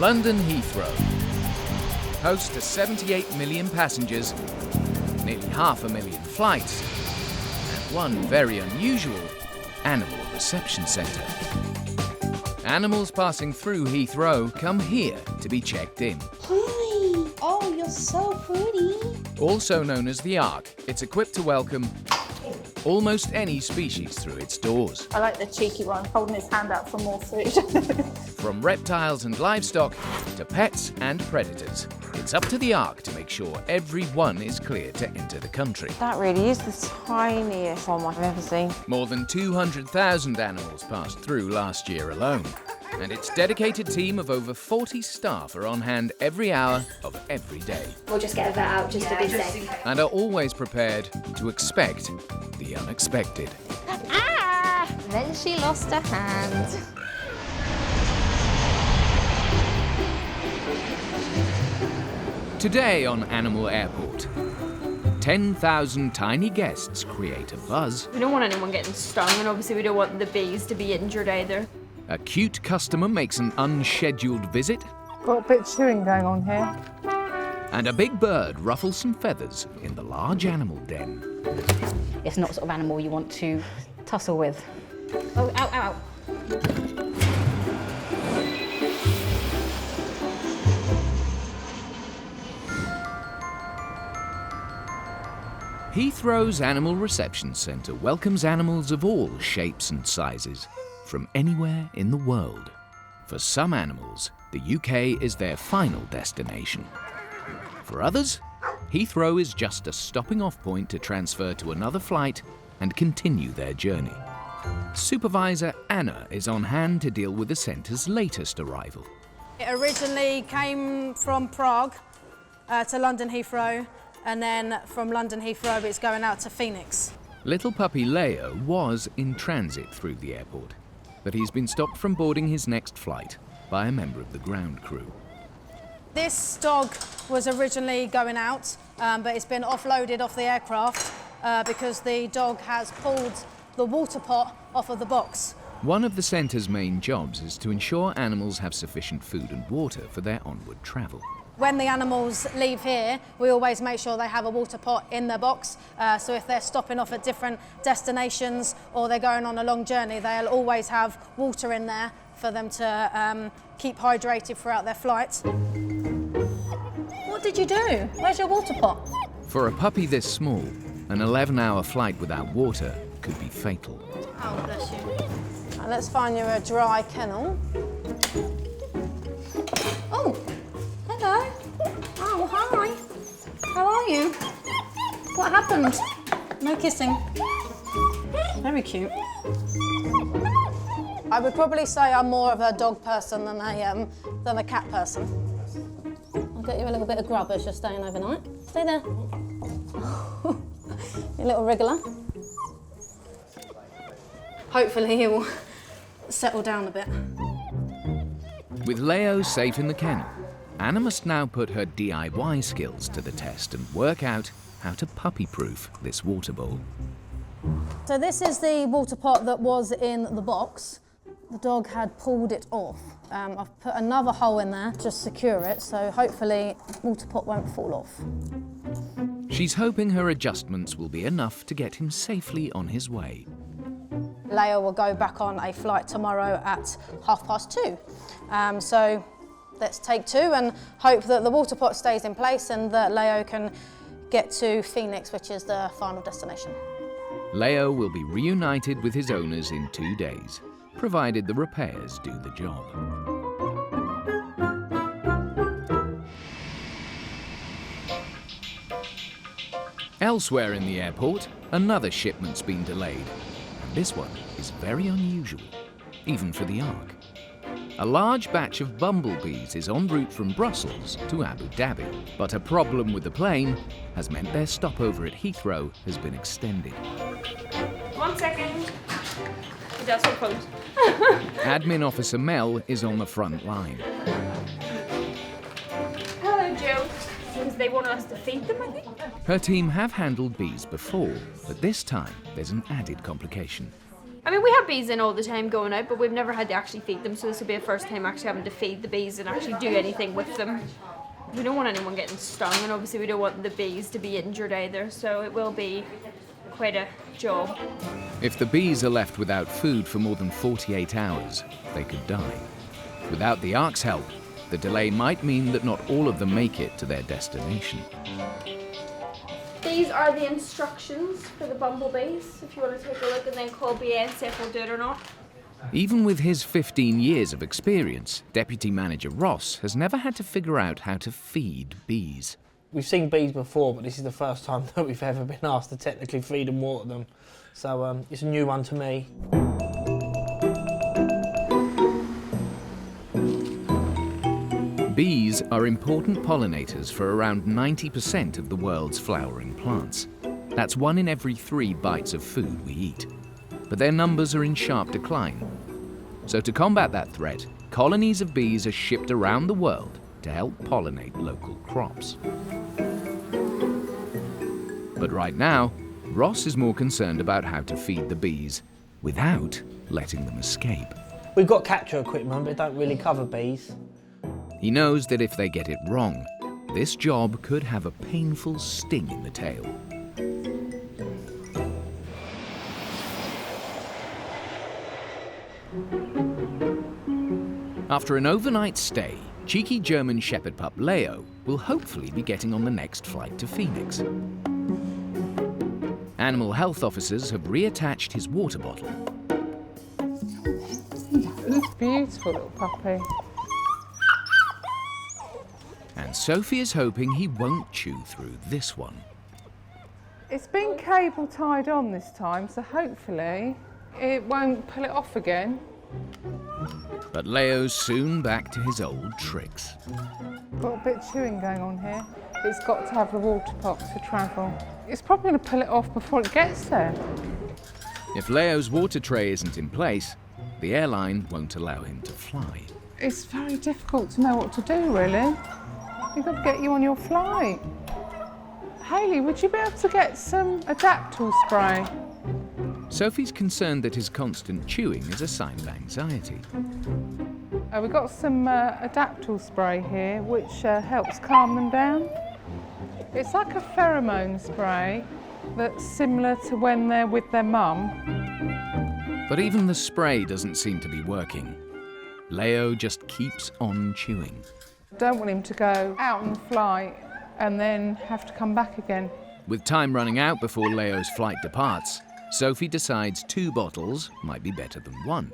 London Heathrow hosts to 78 million passengers, nearly 500,000 flights, and one very unusual animal reception centre. Animals passing through Heathrow come here to be checked in. Hi! Oh, you're so pretty! Also known as the Ark, it's equipped to welcome almost any species through its doors. I like the cheeky one, holding his hand out for more food. From reptiles and livestock to pets and predators, it's up to the Ark to make sure everyone is cleared to enter the country. That really is the tiniest one I've ever seen. More than 200,000 animals passed through last year alone. And its dedicated team of over 40 staff are on hand every hour of every day. We'll just get a vet out just to be safe. And are always prepared to expect the unexpected. Ah! Then she lost her hand. Today on Animal Airport, 10,000 tiny guests create a buzz. We don't want anyone getting stung, and obviously we don't want the bees to be injured either. A cute customer makes an unscheduled visit. Got a bit of chewing going on here. And a big bird ruffles some feathers in the large animal den. It's not the sort of animal you want to tussle with. Oh, ow, ow, ow. Heathrow's Animal Reception Centre welcomes animals of all shapes and sizes, from anywhere in the world. For some animals, the UK is their final destination. For others, Heathrow is just a stopping-off point to transfer to another flight and continue their journey. Supervisor Anna is on hand to deal with the centre's latest arrival. It originally came from Prague to London Heathrow, and then from London Heathrow it's going out to Phoenix. Little puppy Leo was in transit through the airport, but he's been stopped from boarding his next flight by a member of the ground crew. This dog was originally going out, but it's been offloaded off the aircraft because the dog has pulled the water pot off of the box. One of the centre's main jobs is to ensure animals have sufficient food and water for their onward travel. When the animals leave here, we always make sure they have a water pot in their box. So if they're stopping off at different destinations or they're going on a long journey, they'll always have water in there for them to keep hydrated throughout their flight. What did you do? Where's your water pot? For a puppy this small, an 11-hour flight without water could be fatal. Oh, bless you. Right, let's find you a dry kennel. Oh, hello. Oh, hi. How are you? What happened? No kissing. Very cute. I would probably say I'm more of a dog person than a cat person. I'll get you a little bit of grub as you're staying overnight. Stay there. Your little wriggler. Hopefully he will settle down a bit. With Leo safe in the kennel, Anna must now put her DIY skills to the test and work out how to puppy-proof this water bowl. So this is the water pot that was in the box. The dog had pulled it off. I've put another hole in there to secure it, so hopefully the water pot won't fall off. She's hoping her adjustments will be enough to get him safely on his way. Leo will go back on a flight tomorrow at 2:30. So let's take two and hope that the water pot stays in place and that Leo can get to Phoenix, which is the final destination. Leo will be reunited with his owners in 2 days, provided the repairs do the job. Elsewhere in the airport, another shipment's been delayed. And this one is very unusual, even for the Ark. A large batch of bumblebees is en route from Brussels to Abu Dhabi, but a problem with the plane has meant their stopover at Heathrow has been extended. 1 second. Just for phones. Admin Officer Mel is on the front line. Hello, Joe. Because they want us to feed them, I think. Her team have handled bees before, but this time there's an added complication. I mean, we have bees in all the time going out, but we've never had to actually feed them, so this will be the first time actually having to feed the bees and actually do anything with them. We don't want anyone getting stung, and obviously we don't want the bees to be injured either, so it will be quite a job. If the bees are left without food for more than 48 hours, they could die. Without the Ark's help, the delay might mean that not all of them make it to their destination. These are the instructions for the bumblebees, if you want to take a look and then call BA and see if we'll do it or not. Even with his 15 years of experience, Deputy Manager Ross has never had to figure out how to feed bees. We've seen bees before, but this is the first time that we've ever been asked to technically feed and water them. So it's a new one to me. Bees are important pollinators for around 90% of the world's flowering plants. That's 1 in every 3 bites of food we eat. But their numbers are in sharp decline. So to combat that threat, colonies of bees are shipped around the world to help pollinate local crops. But right now, Ross is more concerned about how to feed the bees without letting them escape. We've got capture equipment, but it don't really cover bees. He knows that if they get it wrong, this job could have a painful sting in the tail. After an overnight stay, cheeky German Shepherd pup Leo will hopefully be getting on the next flight to Phoenix. Animal health officers have reattached his water bottle. Beautiful little puppy. And Sophie is hoping he won't chew through this one. It's been cable tied on this time, so hopefully it won't pull it off again. But Leo's soon back to his old tricks. Got a bit of chewing going on here. It's got to have the water pot to travel. It's probably going to pull it off before it gets there. If Leo's water tray isn't in place, the airline won't allow him to fly. It's very difficult to know what to do, really. We've got to get you on your flight. Hayley, would you be able to get some Adaptal spray? Sophie's concerned that his constant chewing is a sign of anxiety. We've got some Adaptal spray here, which helps calm them down. It's like a pheromone spray that's similar to when they're with their mum. But even the spray doesn't seem to be working. Leo just keeps on chewing. Don't want him to go out on the flight and then have to come back again. With time running out before Leo's flight departs, Sophie decides 2 bottles might be better than 1.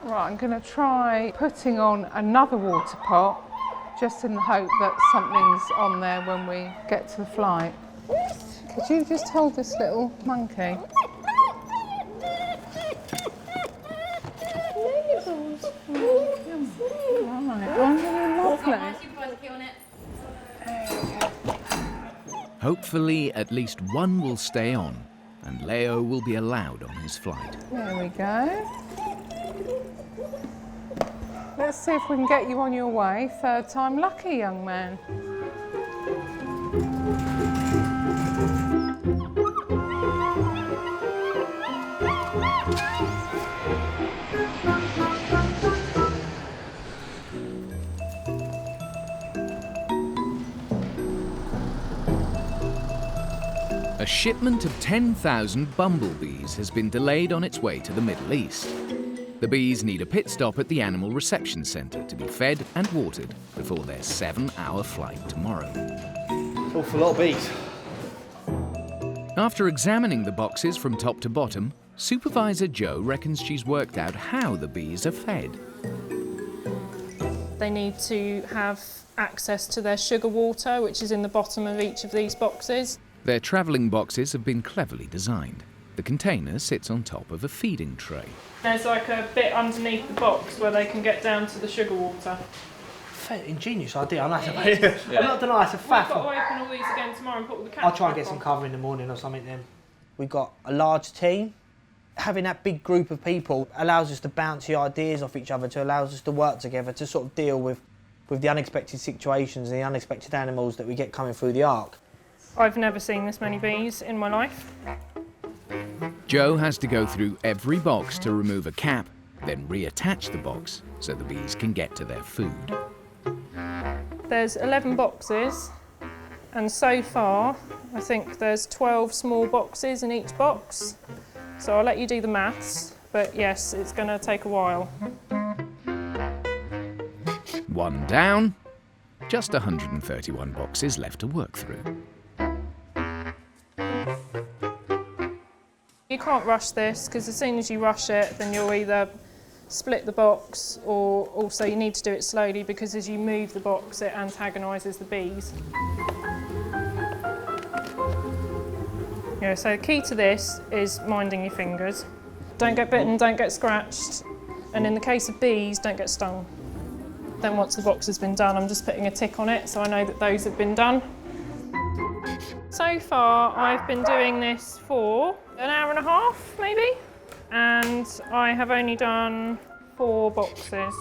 Right, I'm going to try putting on another water pot, just in the hope that something's on there when we get to the flight. Could you just hold this little monkey? Hopefully, at least 1 will stay on, and Leo will be allowed on his flight. There we go. Let's see if we can get you on your way. 3rd time lucky, young man. A shipment of 10,000 bumblebees has been delayed on its way to the Middle East. The bees need a pit stop at the Animal Reception Centre to be fed and watered before their 7-hour flight tomorrow. Awful lot of bees. After examining the boxes from top to bottom, Supervisor Jo reckons she's worked out how the bees are fed. They need to have access to their sugar water, which is in the bottom of each of these boxes. Their travelling boxes have been cleverly designed. The container sits on top of a feeding tray. There's like a bit underneath the box where they can get down to the sugar water. Fair ingenious idea. I'm not denying it's a faff. We've got to open all these again tomorrow and put all the caps I'll try and back get some on. cover in the morning or something then. We've got a large team. Having that big group of people allows us to bounce the ideas off each other, to allows us to work together to sort of deal with the unexpected situations and the unexpected animals that we get coming through the Ark. I've never seen this many bees in my life. Joe has to go through every box to remove a cap, then reattach the box so the bees can get to their food. There's 11 boxes, and so far I think there's 12 small boxes in each box. So I'll let you do the maths, but yes, it's going to take a while. One down, just 131 boxes left to work through. You can't rush this, because as soon as you rush it, then you'll either split the box, or also you need to do it slowly, because as you move the box, it antagonises the bees. Yeah, so the key to this is minding your fingers. Don't get bitten, don't get scratched, and in the case of bees, don't get stung. Then once the box has been done, I'm just putting a tick on it so I know that those have been done. So far, I've been doing this for an hour and a half, maybe, and I have only done 4 boxes.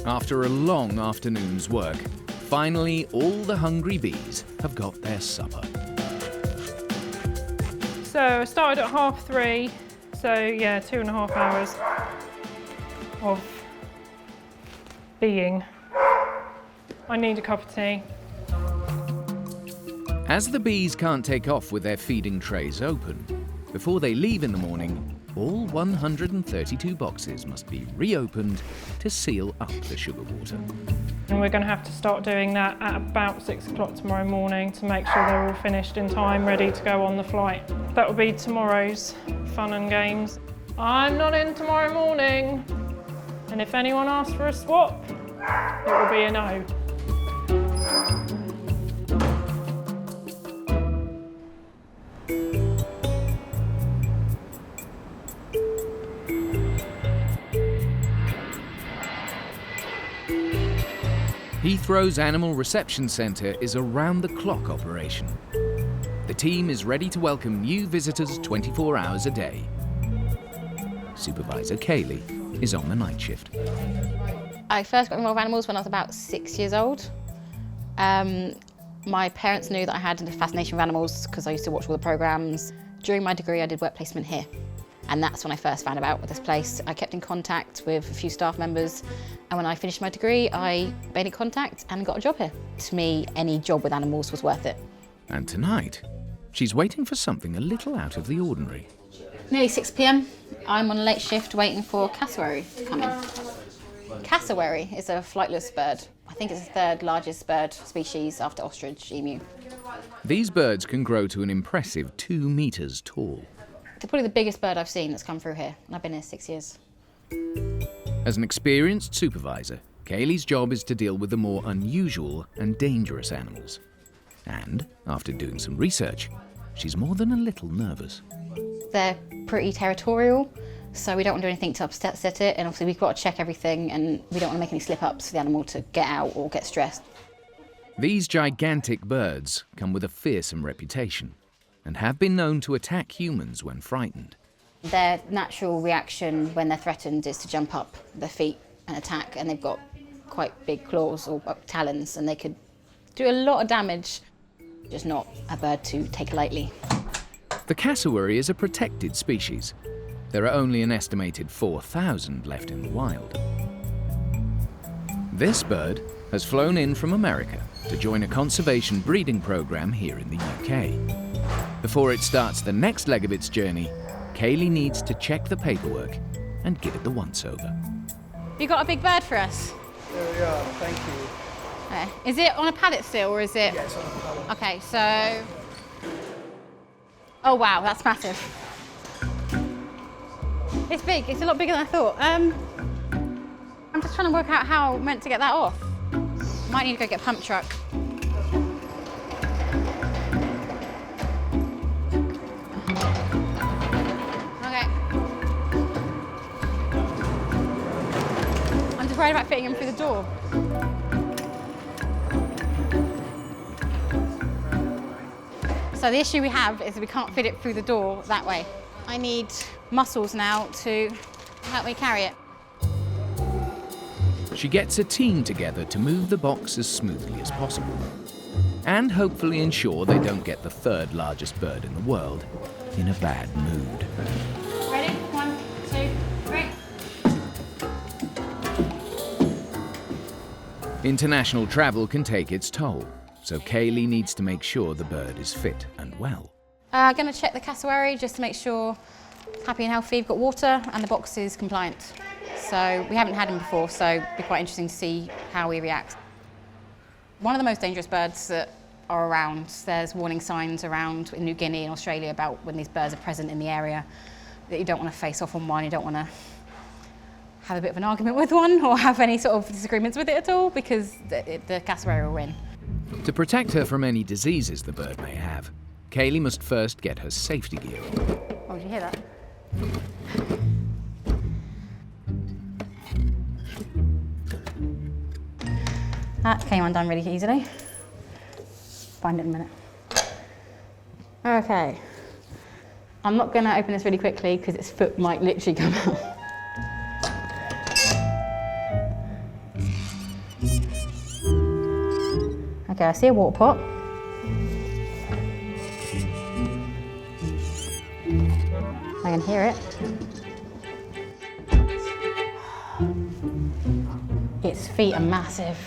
After a long afternoon's work, finally all the hungry bees have got their supper. So I started at 3:30, so yeah, 2.5 hours of being. I need a cup of tea. As the bees can't take off with their feeding trays open, before they leave in the morning, all 132 boxes must be reopened to seal up the sugar water. And we're going to have to start doing that at about 6 o'clock tomorrow morning to make sure they're all finished in time, ready to go on the flight. That will be tomorrow's fun and games. I'm not in tomorrow morning, and if anyone asks for a swap, it will be a no. Heathrow's Animal Reception Centre is a round-the-clock operation. The team is ready to welcome new visitors 24 hours a day. Supervisor Kaylee is on the night shift. I first got involved with animals when I was about 6 years old. My parents knew that I had a fascination with animals because I used to watch all the programmes. During my degree, I did work placement here. And that's when I first found out with this place. I kept in contact with a few staff members, and when I finished my degree, I made contact and got a job here. To me, any job with animals was worth it. And tonight, she's waiting for something a little out of the ordinary. Nearly 6 p.m. I'm on a late shift waiting for cassowary to come in. Cassowary is a flightless bird. I think it's the 3rd largest bird species after ostrich, emu. These birds can grow to an impressive 2 meters tall. They're probably the biggest bird I've seen that's come through here, and I've been here 6 years. As an experienced supervisor, Kaylee's job is to deal with the more unusual and dangerous animals. And, after doing some research, she's more than a little nervous. They're pretty territorial, so we don't want to do anything to upset it, and obviously we've got to check everything, and we don't want to make any slip-ups for the animal to get out or get stressed. These gigantic birds come with a fearsome reputation and have been known to attack humans when frightened. Their natural reaction when they're threatened is to jump up their feet and attack, and they've got quite big claws or talons, and they could do a lot of damage. Just not a bird to take lightly. The cassowary is a protected species. There are only an estimated 4,000 left in the wild. This bird has flown in from America to join a conservation breeding program here in the UK. Before it starts the next leg of its journey, Kaylee needs to check the paperwork and give it the once-over. You got a big bird for us? There we are, thank you. Okay. Is it on a pallet still, or is it? Yeah, it's on a pallet. Okay, so... Oh wow, that's massive. It's big, it's a lot bigger than I thought. I'm just trying to work out how I'm meant to get that off. Might need to go get a pump truck. Okay. I'm just worried about fitting him through the door. So the issue we have is we can't fit it through the door that way. I need muscles now to help me carry it. She gets a team together to move the box as smoothly as possible, and hopefully ensure they don't get the third largest bird in the world in a bad mood. Ready? 1, 2, 3. International travel can take its toll, so Kaylee needs to make sure the bird is fit and well. I'm going to check the cassowary just to make sure it's happy and healthy, we've got water, and the box is compliant. So we haven't had him before, so it'll be quite interesting to see how he reacts. One of the most dangerous birds that are around, there's warning signs around in New Guinea and Australia about when these birds are present in the area, that you don't want to face off on one, you don't want to have a bit of an argument with one or have any sort of disagreements with it at all, because the cassowary will win. To protect her from any diseases the bird may have, Kaylee must first get her safety gear on. Oh, did you hear that? That came undone really easily. Find it in a minute. Okay. I'm not going to open this really quickly because its foot might literally come out. Okay, I see a water pot. I can hear it. Its feet are massive.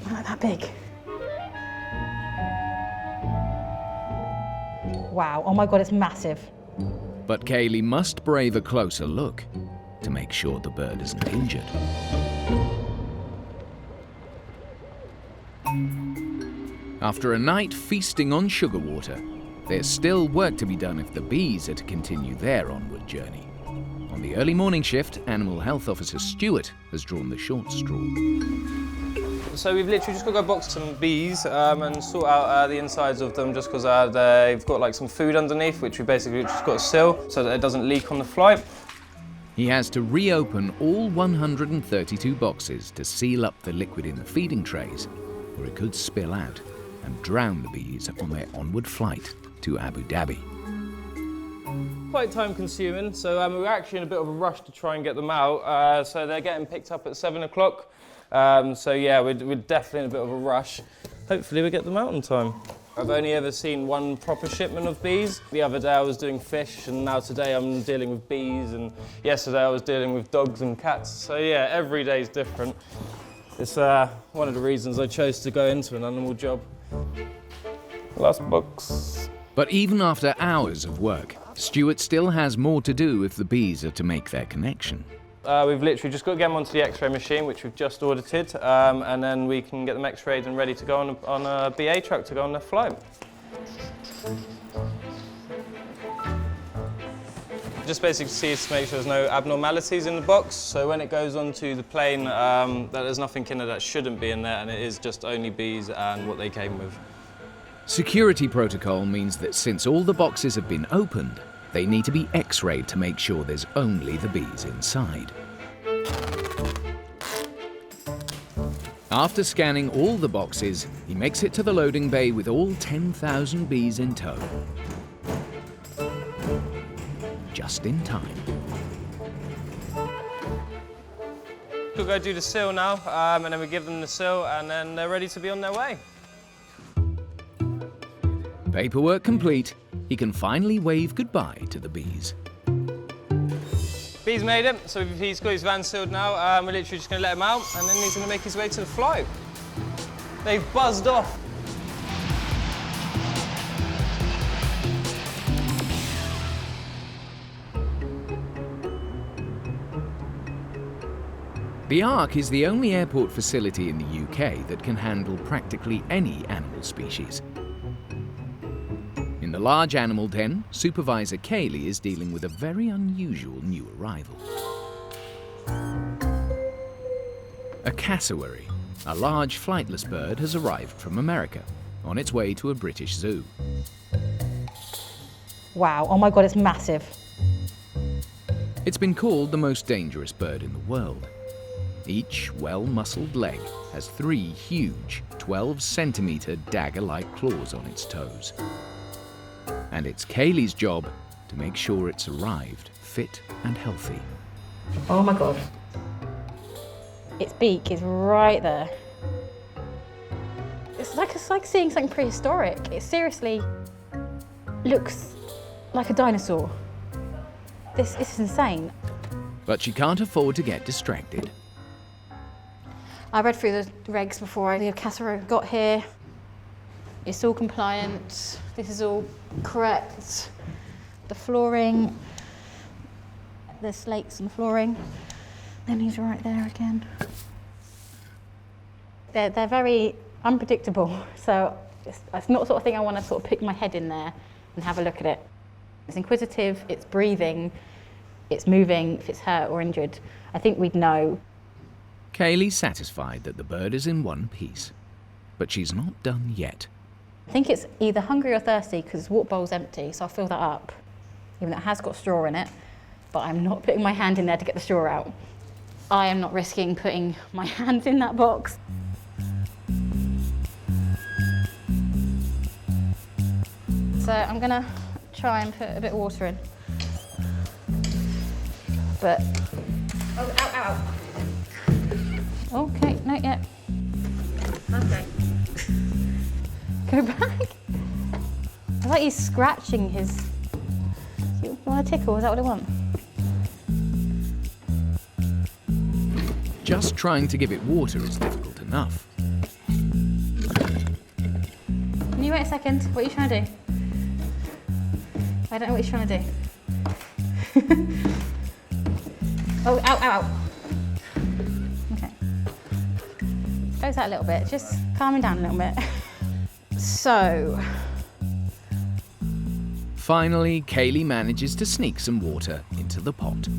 Not that big. Wow, oh my God, it's massive. But Kaylee must brave a closer look to make sure the bird isn't injured. After a night feasting on sugar water, there's still work to be done if the bees are to continue their onward journey. On the early morning shift, Animal Health Officer Stuart has drawn the short straw. So we've literally just got to go box some bees and sort out the insides of them, just because they've got like some food underneath, which we basically just got to seal so that it doesn't leak on the flight. He has to reopen all 132 boxes to seal up the liquid in the feeding trays, or it could spill out and drown the bees on their onward flight to Abu Dhabi. Quite time consuming, so we're actually in a bit of a rush to try and get them out. So they're getting picked up at 7 o'clock. So yeah, we're definitely in a bit of a rush. Hopefully we get them out in time. I've only ever seen one proper shipment of bees. The other day I was doing fish, and now today I'm dealing with bees, and yesterday I was dealing with dogs and cats. So yeah, every day is different. It's one of the reasons I chose to go into an animal job. Last box. But even after hours of work, Stuart still has more to do if the bees are to make their connection. We've literally just got to get them onto the X-ray machine, which we've just audited, and then we can get them X-rayed and ready to go on a BA truck to go on their flight. Just basically see to make sure there's no abnormalities in the box, so when it goes onto the plane, that there's nothing in there that shouldn't be in there, and it is just only bees and what they came with. Security protocol means that since all the boxes have been opened, they need to be X-rayed to make sure there's only the bees inside. After scanning all the boxes, he makes it to the loading bay with all 10,000 bees in tow. Just in time. We'll go do the seal now, and then we give them the seal, and then they're ready to be on their way. Paperwork complete, he can finally wave goodbye to the bees. Bees made it, so he's got his van sealed now. We're literally just going to let him out, and then he's going to make his way to the flight. They've buzzed off. The Ark is the only airport facility in the UK that can handle practically any animal species. In the large animal den, Supervisor Kaylee is dealing with a very unusual new arrival. A cassowary, a large flightless bird, has arrived from America on its way to a British zoo. Wow, oh my God, it's massive. It's been called the most dangerous bird in the world. Each well-muscled leg has 3 huge 12-centimetre dagger-like claws on its toes. And it's Kaylee's job to make sure it's arrived fit and healthy. Oh my God. Its beak is right there. It's like seeing something prehistoric. It seriously looks like a dinosaur. This is insane. But she can't afford to get distracted. I read through the regs before the cassowary got here. It's all compliant. This is all correct. The flooring, there's slates on the flooring. Then he's right there again. They're very unpredictable, so it's not the sort of thing I want to sort of pick my head in there and have a look at it. It's inquisitive, it's breathing, it's moving. If it's hurt or injured, I think we'd know. Kaylee's satisfied that the bird is in one piece, but she's not done yet. I think it's either hungry or thirsty because its water bowl's empty, so I'll fill that up, even though it has got straw in it, but I'm not putting my hand in there to get the straw out. I am not risking putting my hands in that box. So I'm gonna try and put a bit of water in. But, oh, ow, ow. Okay, not yet. Okay. Go back. I like he's scratching his, you want a tickle, is that what I want? Just trying to give it water is difficult enough. Can you wait a second? What are you trying to do? I don't know what you're trying to do. Oh, ow, ow, ow. Okay. Goes out a little bit, just calming down a little bit. So. Finally, Kaylee manages to sneak some water into the pot.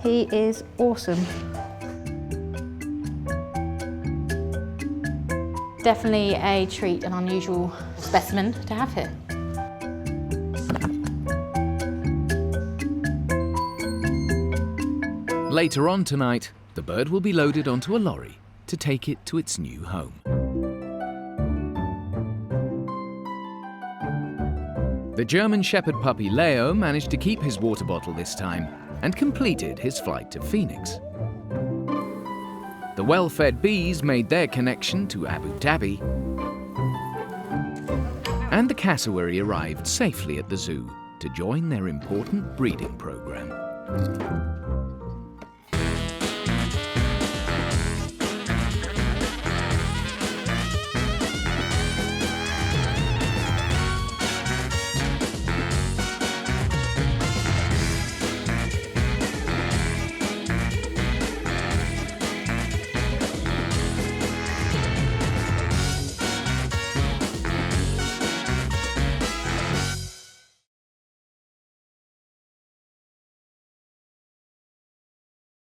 He is awesome. Definitely a treat, an unusual specimen to have here. Later on tonight, the bird will be loaded onto a lorry to take it to its new home. The German Shepherd puppy Leo managed to keep his water bottle this time and completed his flight to Phoenix. The well-fed bees made their connection to Abu Dhabi, and the cassowary arrived safely at the zoo to join their important breeding program.